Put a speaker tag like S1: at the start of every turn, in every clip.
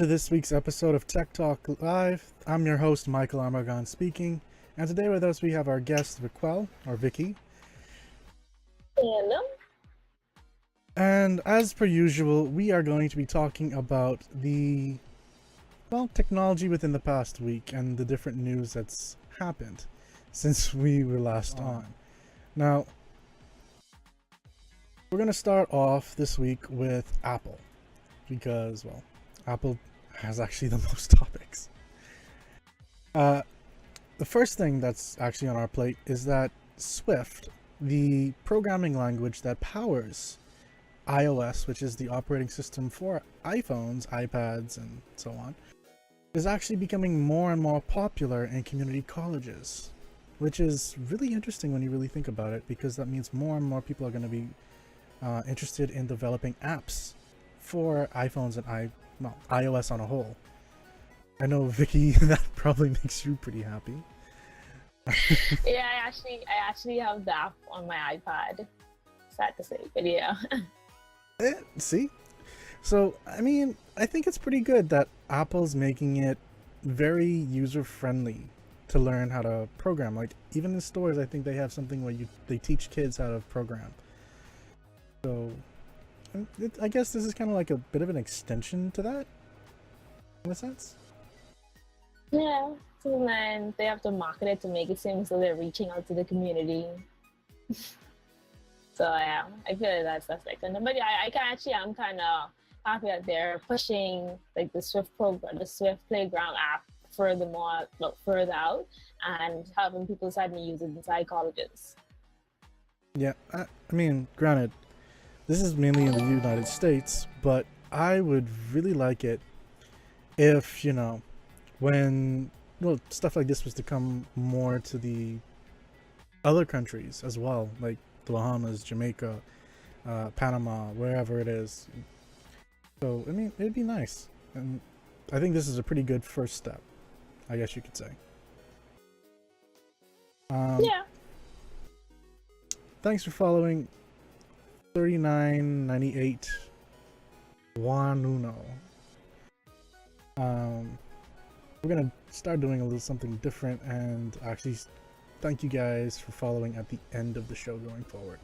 S1: to this week's episode of Tech Talk Live. I'm your host, Michael Armagon speaking, and today with us we have our guest, Vicquell, or Vicky.
S2: Hello.
S1: And as per usual, we are going to be talking about the, technology within the past week and the different news that's happened since we were last on. Now, we're going to start off this week with Apple, because, Apple has actually the most topics. The first thing that's actually on our plate is that Swift, the programming language that powers iOS, which is the operating system for iPhones, iPads, and so on, is actually becoming more and more popular in community colleges, which is really interesting when you really think about it, because that means more and more people are going to be interested in developing apps for iPhones and iOS on a whole. I know, Vicky, that probably makes you pretty happy.
S2: Yeah, I actually have the app on my iPad. Sad to say, but yeah.
S1: See? So, I mean, I think it's pretty good that Apple's making it very user-friendly to learn how to program. Like, even in stores, I think they have something where they teach kids how to program. So, I guess this is kind of like a bit of an extension to that, in a sense.
S2: Yeah, so then they have to market it to make it seem so they're reaching out to the community. So yeah, I feel like that's like, but yeah, I'm kind of happy that they're pushing like the Swift program, the Swift Playground app further out, and having people starting to use it inside colleges.
S1: Yeah, I mean, granted, this is mainly in the United States, but I would really like it if, when stuff like this was to come more to the other countries as well, like the Bahamas, Jamaica, Panama, wherever it is. So, I mean, it'd be nice. And I think this is a pretty good first step, I guess you could say.
S2: Yeah.
S1: Thanks for following 3998 Juanuno. We're gonna start doing a little something different, and actually thank you guys for following at the end of the show going forward,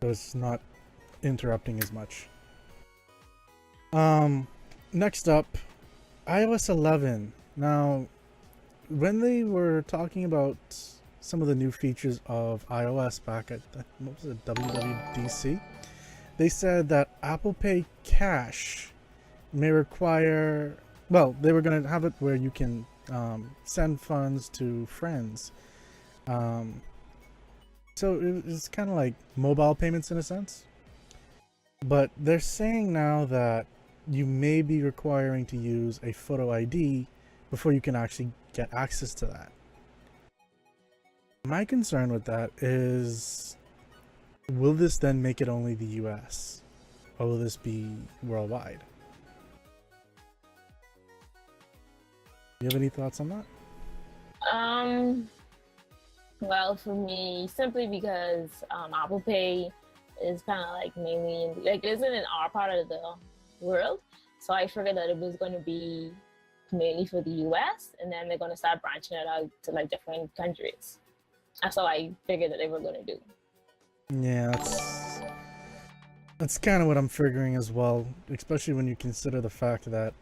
S1: so it's not interrupting as much. Next up, iOS 11. Now, when they were talking about some of the new features of iOS back at WWDC, they said that Apple Pay Cash may require, they were going to have it where you can send funds to friends. So it's kind of like mobile payments in a sense. But they're saying now that you may be requiring to use a photo ID before you can actually get access to that. My concern with that is, will this then make it only the US? Or will this be worldwide? Do you have any thoughts on that?
S2: Well, for me, simply because Apple Pay is kind of like mainly isn't in our part of the world, so I figured that it was going to be mainly for the US, and then they're going to start branching it out to like different countries. That's how I figured that they were going to do.
S1: Yeah, that's kind of what I'm figuring as well, especially when you consider the fact that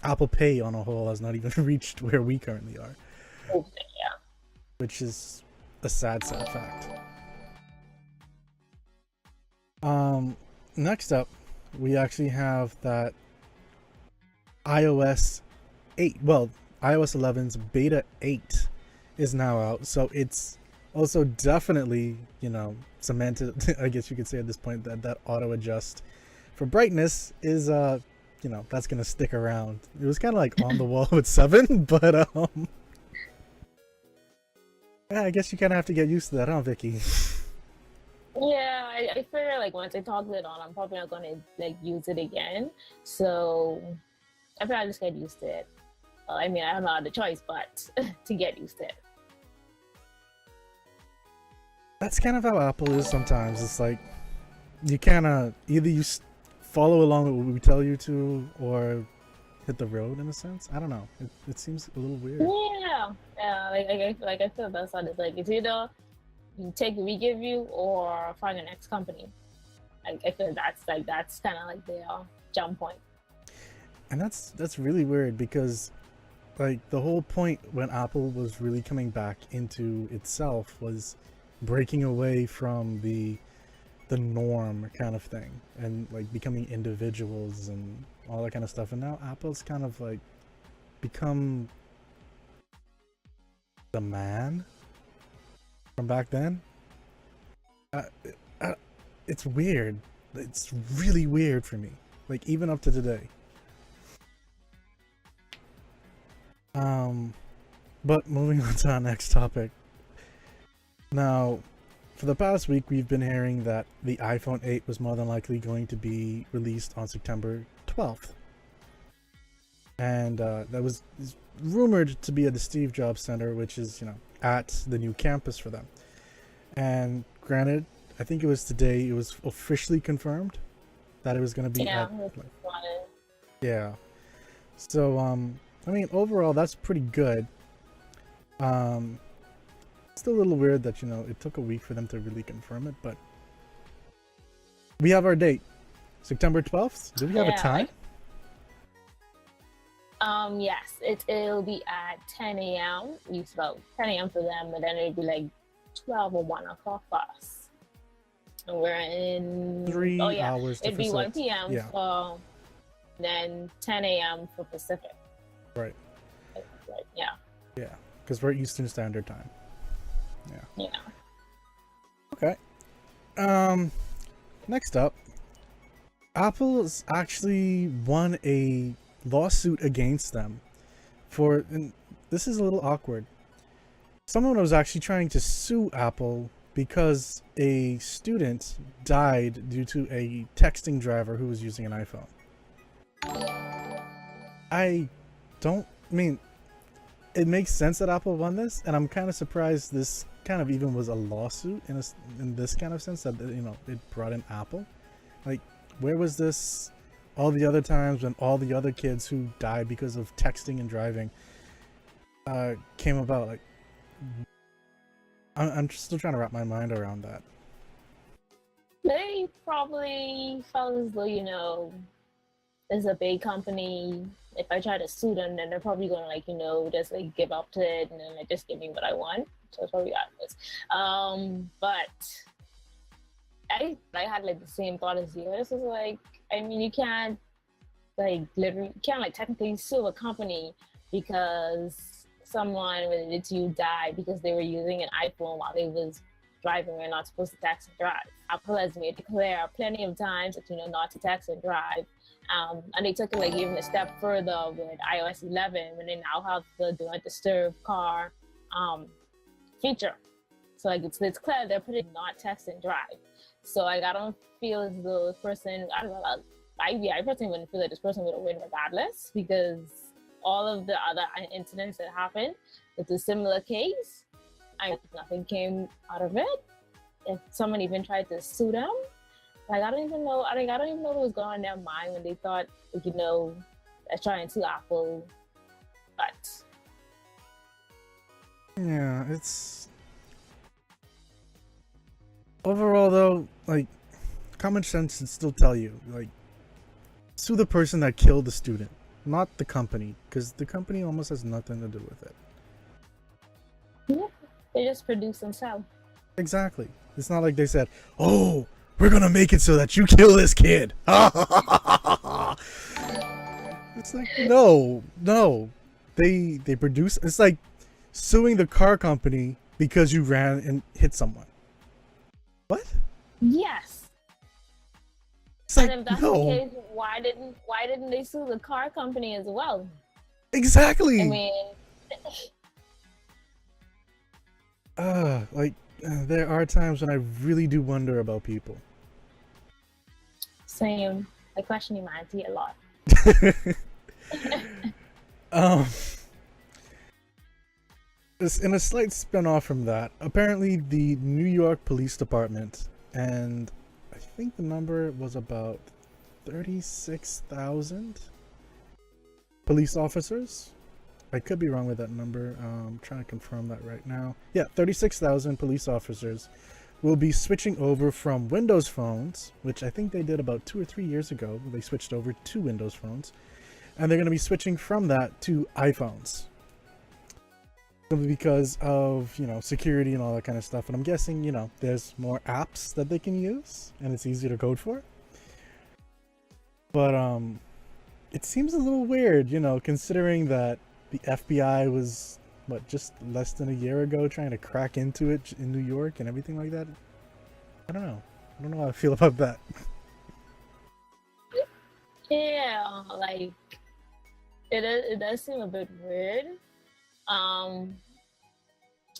S1: Apple Pay on a whole has not even reached where we currently are.
S2: Yeah.
S1: Which is a sad fact. Next up, we actually have that iOS 8, iOS 11's beta 8 is now out, so it's also definitely, cemented, I guess you could say at this point, that auto adjust for brightness is, that's gonna stick around. It was kind of like on the wall with 7, but yeah, I guess you kind of have to get used to that, huh, Vicky?
S2: Yeah, I figure like once I toggle it on, I'm probably not gonna like use it again. So I feel I just get used to it. Well, I mean, I have no other choice but to get used to it.
S1: That's kind of how Apple is sometimes. It's like you kind of either you follow along with what we tell you to, or hit the road in a sense. I don't know. It seems a little weird.
S2: Yeah, yeah. Like I feel that's what it's like. It's either you take what we give you or find the next company. Like I feel that's kind of like the jump point.
S1: And that's really weird because like the whole point when Apple was really coming back into itself was breaking away from the norm kind of thing and like becoming individuals and all that kind of stuff. And now Apple's kind of like become the man from back then. Uh, it's weird. It's really weird for me. Like even up to today. But moving on to our next topic. Now, for the past week, we've been hearing that the iPhone 8 was more than likely going to be released on September 12th. And that was rumored to be at the Steve Jobs Center, which is, at the new campus for them. And granted, I think it was today, it was officially confirmed that it was going to be yeah. So, I mean, overall, that's pretty good. Still a little weird that, it took a week for them to really confirm it, but we have our date. September 12th? Do we have a time?
S2: Yes, it'll be at 10 a.m. About 10 a.m. for them, and then it'll be like 12 or 1 o'clock for us. And we're in
S1: 3 hours.
S2: It'd be 1 p.m. for then 10 a.m. for Pacific.
S1: Right.
S2: Yeah.
S1: Yeah, because we're Eastern Standard Time.
S2: Yeah.
S1: Okay. Next up, Apple's actually won a lawsuit against them and this is a little awkward. Someone was actually trying to sue Apple because a student died due to a texting driver who was using an iPhone. It makes sense that Apple won this, and I'm kind of surprised this kind of even was a lawsuit in this kind of sense that, it brought in Apple. Like, where was this all the other times when all the other kids who died because of texting and driving came about? Like, I'm still trying to wrap my mind around that.
S2: They probably felt as though, there's a big company. If I try to sue them, then they're probably gonna just give up to it and then just give me what I want. So that's probably how it was. But I had the same thought as you. This is you can't technically sue a company because someone related to you died because they were using an iPhone while they was driving. We're not supposed to text and drive. Apple has made it clear plenty of times that not to text and drive. And they took it even a step further with iOS 11 when they now have the Do Not Disturb car feature. So it's clear they're putting not text and drive. So I don't feel as though this person, I don't know, I personally wouldn't feel that this person would have win regardless, because all of the other incidents that happened, it's a similar case. Nothing came out of it. If someone even tried to sue them, I don't even know. I don't even know what was going on in their mind when they thought, let's try and sue Apple. But
S1: yeah, it's overall though, common sense would still tell you, sue the person that killed the student, not the company, because the company almost has nothing to do with it.
S2: Yeah, they just produce and sell.
S1: Exactly. It's not like they said, "Oh, we're gonna make it so that you kill this kid." It's like, no. They produce. It's like suing the car company because you ran and hit someone. What?
S2: Yes.
S1: It's like,
S2: and if that's
S1: no.
S2: the case, why didn't they sue the car company as well?
S1: Exactly.
S2: I mean,
S1: there are times when I really do wonder about people.
S2: Same. I question humanity a lot.
S1: In a slight spin-off from that, apparently the New York Police Department, and I think the number was about 36,000 police officers. I could be wrong with that number. I'm trying to confirm that right now. Yeah, 36,000 police officers will be switching over from Windows phones, which I think they did about 2 or 3 years ago. They switched over to Windows phones, and they're going to be switching from that to iPhones. Simply because of, security and all that kind of stuff. And I'm guessing, there's more apps that they can use, and it's easier to code for. But it seems a little weird, considering that the FBI was just less than a year ago trying to crack into it in New York and everything like that. I don't know how I feel about that.
S2: Yeah, like it does seem a bit weird.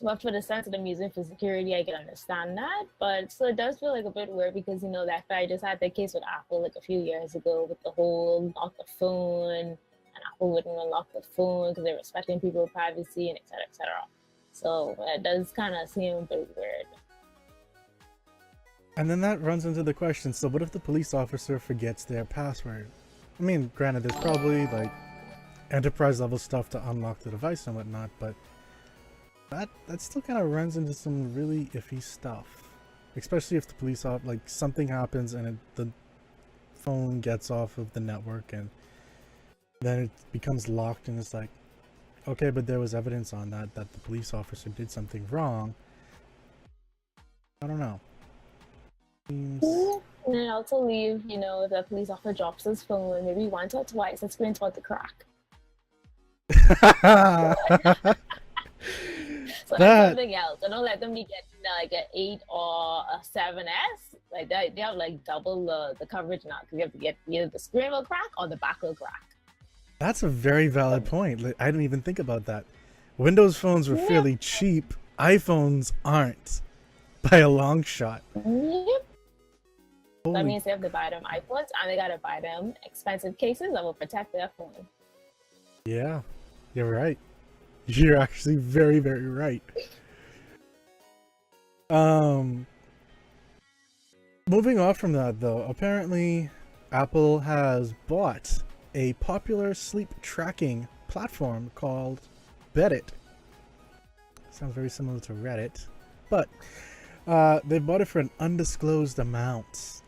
S2: But for the sense of them using for security, I can understand that. But so it does feel like a bit weird because that FBI just had that case with Apple like a few years ago with the whole lock the phone, and Apple wouldn't unlock the phone because they're respecting people's privacy and et cetera, et cetera. So it does kind of seem a bit weird.
S1: And then that runs into the question, so what if the police officer forgets their password? I mean, granted, there's probably like enterprise level stuff to unlock the device and whatnot, but that still kind of runs into some really iffy stuff. Especially if the police something happens and the phone gets off of the network and then it becomes locked, and it's like, okay, but there was evidence on that the police officer did something wrong. I don't know.
S2: And then also leave, if the police officer drops his phone maybe once or twice, the screen's about to crack. So that's something else. So don't let them be getting like an 8 or a 7S. Like that, they have like double the coverage now because you have to get either the screen will crack or the back will crack.
S1: That's a very valid point. I didn't even think about that. Windows phones were fairly cheap. iPhones aren't, by a long shot.
S2: Yep. That means they have to buy them iPhones and they gotta buy them expensive cases that will protect their phone.
S1: Yeah, you're right. You're actually very, very right. Moving off from that though, apparently Apple has bought a popular sleep tracking platform called Beddit. Sounds very similar to Reddit, but they bought it for an undisclosed amount.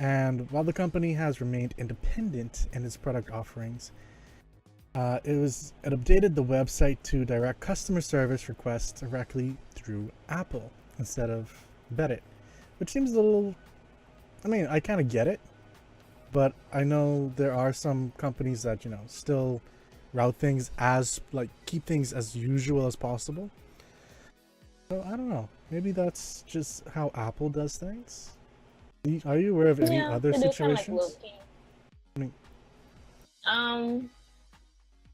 S1: And while the company has remained independent in its product offerings, it updated the website to direct customer service requests directly through Apple instead of Beddit, which seems a little, I kind of get it, but I know there are some companies that, still route things as, keep things as usual as possible. So I don't know, maybe that's just how Apple does things. Are you aware of any other situations?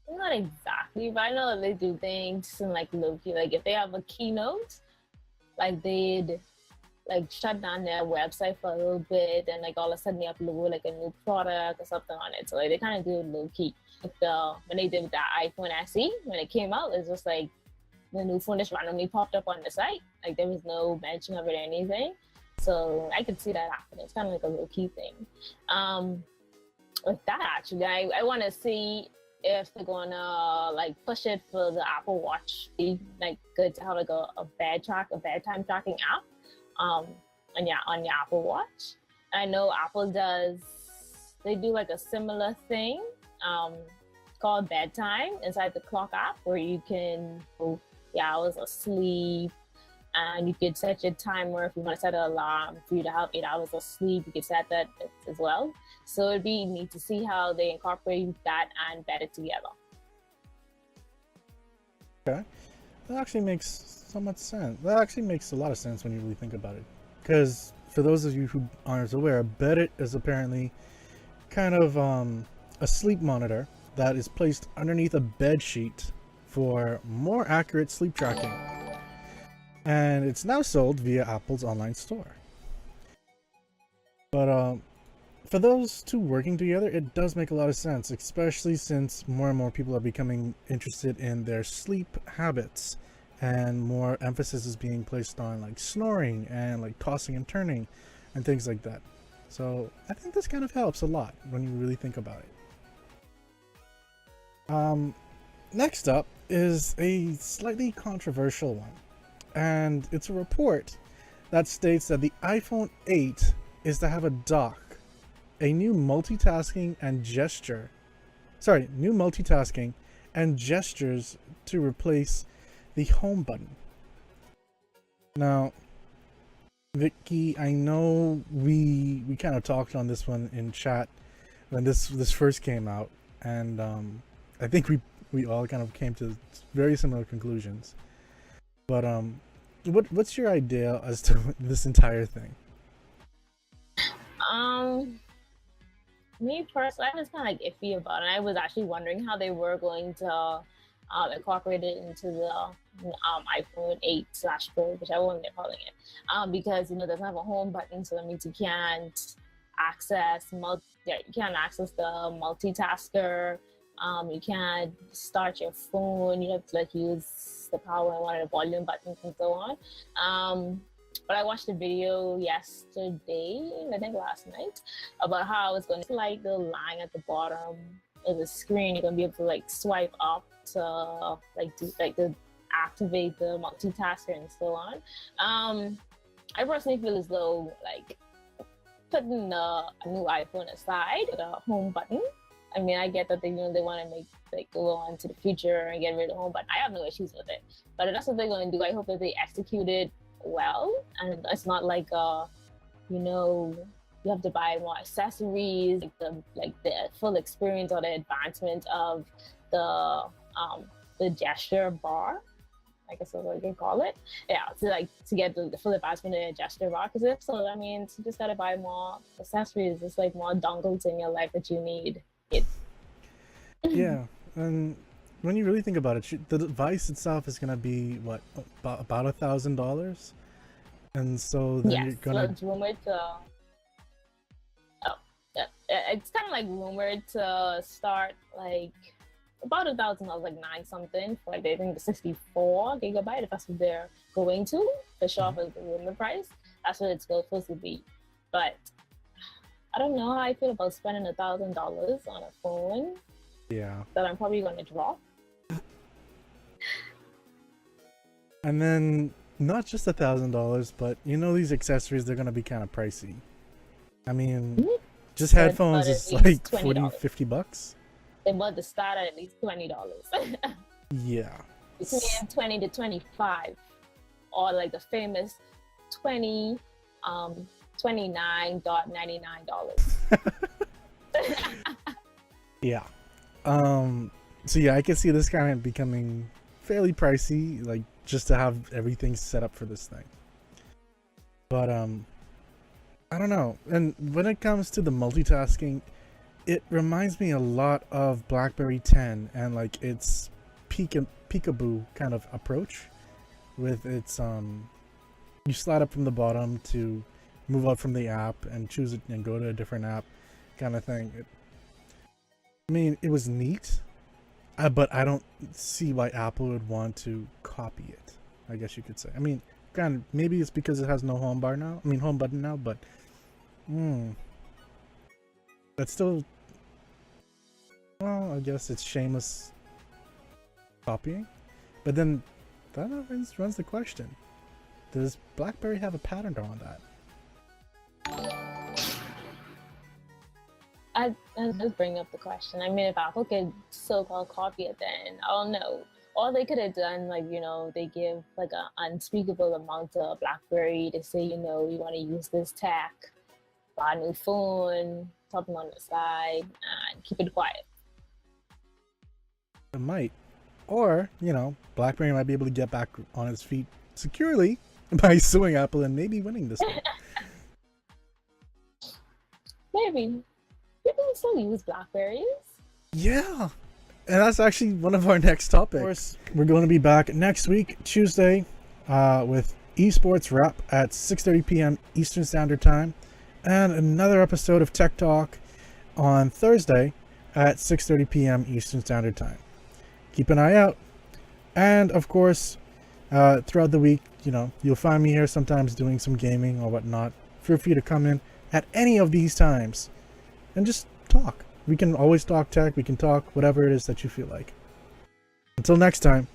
S2: Not exactly, but I know they do things in low-key. Like if they have a keynote, they'd shut down their website for a little bit, and all of a sudden they upload a new product or something on it. So they kind of do it low-key. When they did that iPhone SE, when it came out, it's just the new phone just randomly popped up on the site. There was no mention of it or anything. So I could see that happening. It's kind of a low-key thing. With that, actually, I want to see if they're gonna push it for the Apple Watch. Be good to have a bedtime tracking app on your Apple Watch. I know Apple they do a similar thing called bedtime inside the clock app, where you can go the hours of sleep, and you could set your timer. If you want to set an alarm for you to have 8 hours of sleep, you could set that as well. So it'd be neat to see how they incorporate that and Beddit together.
S1: Okay, that actually makes so much sense. That actually makes a lot of sense when you really think about it. Because for those of you who aren't aware, Beddit is apparently kind of a sleep monitor that is placed underneath a bed sheet for more accurate sleep tracking. And it's now sold via Apple's online store. But for those two working together, it does make a lot of sense, especially since more and more people are becoming interested in their sleep habits, and more emphasis is being placed on snoring and tossing and turning and things like that. So I think this kind of helps a lot when you really think about it. Next up is a slightly controversial one, and it's a report that states that the iPhone 8 is to have a dock, a new multitasking and gestures to replace the home button. Now, Vicky, I know we kind of talked on this one in chat when this first came out, and I think we all kind of came to very similar conclusions. But what's your idea as to this entire thing?
S2: Me personally, I was kind of like iffy about it. I was actually wondering how they were going to incorporate it into the iPhone 8/Pro, whichever one they're calling it, because it doesn't have a home button, so that means you can't access you can't access the multitasker. You can't start your phone. You have to like use the power and one of the volume buttons and so on. But I watched a video yesterday, I think last night, about how it's going to like the line at the bottom of the screen. You're going to be able to like swipe up to to activate the multitasker and so on. I personally feel as though like putting a new iPhone aside, the home button. I mean, I get that they want to make like go on to the future and get rid of the home button. I have no issues with it, but if that's what they're going to do, I hope that they execute it well, and it's not like you have to buy more accessories, like the full experience or the advancement of the gesture bar, I guess that's what you call it. Yeah, to get the full advancement of the gesture bar, because if so, that means you just gotta buy more accessories. It's like more dongles in your life that you need.
S1: Yeah, and when you really think about it, the device itself is gonna be what, about $1,000, and so then you're gonna.
S2: So it's rumored to. It's kind of like rumored to start like about $1,000, like $9 something for like I think the 64 gigabyte. If that's what they're going to fish off as the rumor price, that's what it's supposed to be. But I don't know how I feel about spending $1,000 on a phone.
S1: Yeah.
S2: That I'm probably going to drop.
S1: And then not just $1,000, but these accessories, they're gonna be kind of pricey. I mean, just headphones is like $40-$50.
S2: They want to start at least $20.
S1: Yeah.
S2: Between 20 to 25, or like the famous $29.99.
S1: Yeah. So yeah, I can see this kind of becoming fairly pricey, like just to have everything set up for this thing. But I don't know. And when it comes to the multitasking, it reminds me a lot of BlackBerry 10 and like its peekaboo kind of approach with its you slide up from the bottom to move out from the app and choose it and go to a different app kind of thing. I mean, it was neat, but I don't see why Apple would want to copy it, I guess you could say. I mean, granted, maybe it's because it has no home button now, but that's still, well, I guess it's shameless copying. But then that runs the question, does BlackBerry have a patent on that?
S2: I just bring up the question. I mean, if Apple could so-called copy it, then I don't know. Or they could have done, like, they give like an unspeakable amount to BlackBerry to say, you want to use this tech, buy a new phone, something on the side, and keep it quiet.
S1: It might. Or, BlackBerry might be able to get back on its feet securely by suing Apple and maybe winning this one.
S2: Maybe. People still use BlackBerries.
S1: Yeah. And that's actually one of our next topics. Of course, we're going to be back next week, Tuesday, with Esports Wrap at 6:30 p.m. Eastern Standard Time. And another episode of Tech Talk on Thursday at 6:30 p.m. Eastern Standard Time. Keep an eye out. And, of course, throughout the week, you'll find me here sometimes doing some gaming or whatnot. Feel free to come in, at any of these times and just talk. We can always talk tech, we can talk whatever it is that you feel like. Until next time.